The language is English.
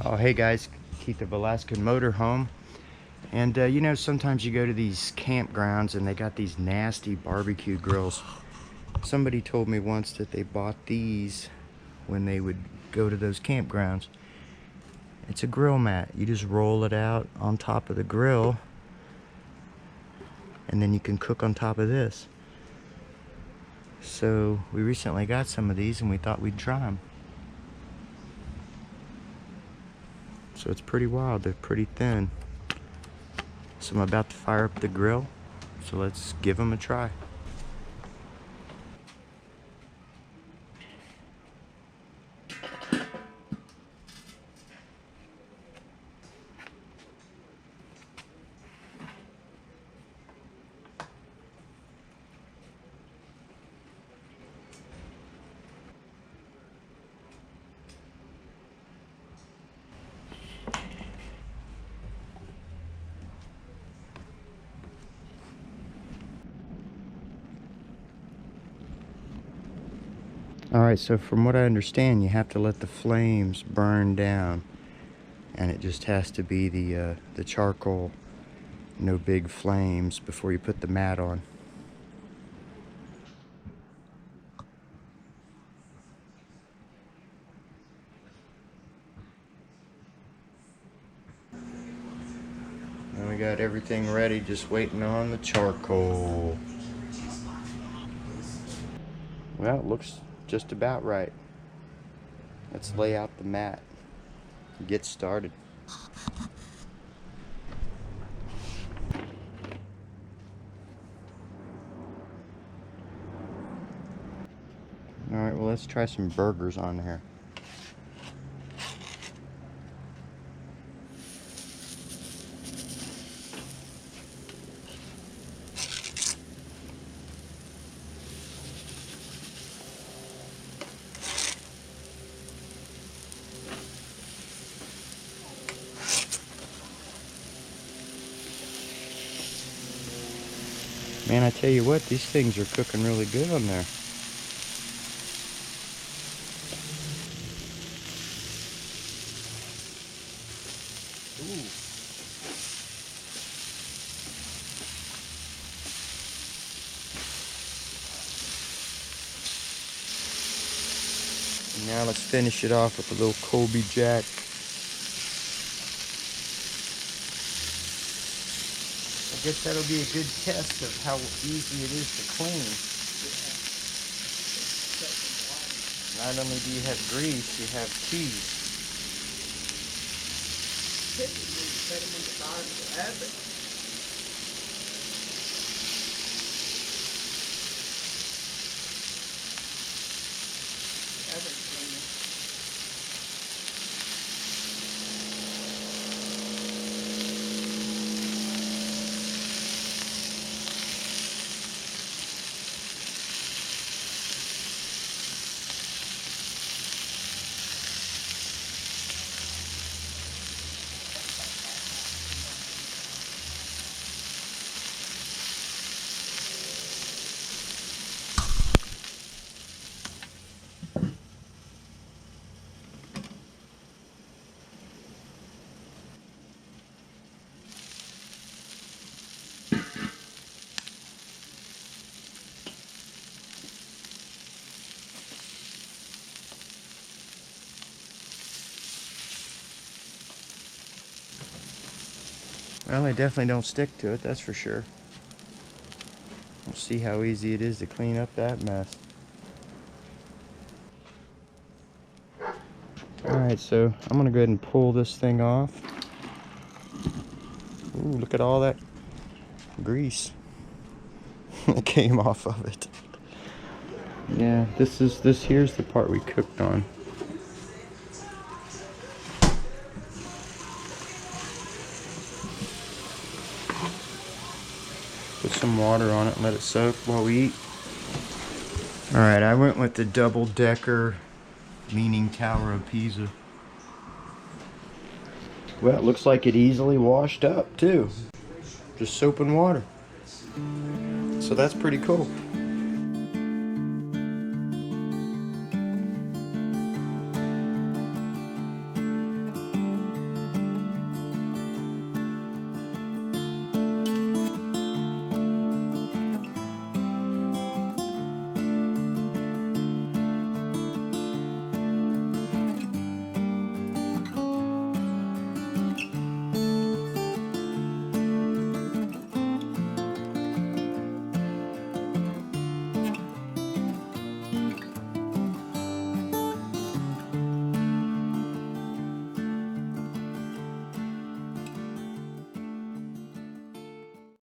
Oh, hey guys, Keith of Alaskan Motorhome. And you know, sometimes you go to these campgrounds and they got these nasty barbecue grills. Somebody told me once that they bought these when they would go to those campgrounds. It's a grill mat. You just roll it out on top of the grill and then you can cook on top of this. So we recently got some of these and we thought we'd try them. So it's pretty wild. They're pretty thin. So I'm about to fire up the grill. So let's give them a try. Alright, so from what I understand, you have to let the flames burn down. And it just has to be the charcoal, no big flames before you put the mat on. And we got everything ready, just waiting on the charcoal. Well, it looks just about right. Let's lay out the mat and get started. Alright, well, let's try some burgers on here. Man, I tell you what, these things are cooking really good on there. Ooh. Now let's finish it off with a little Colby Jack. I guess that'll be a good test of how easy it is to clean. Not only do you have grease, you have cheese. Well, they definitely don't stick to it, that's for sure. We'll see how easy it is to clean up that mess. Alright, so I'm going to go ahead and pull this thing off. Ooh, look at all that grease that came off of it. Yeah, here's the part we cooked on. Put some water on it and let it soak while we eat. Alright, I went with the double-decker Leaning Tower of Pisa. Well, it looks like it easily washed up too. Just soap and water. So that's pretty cool.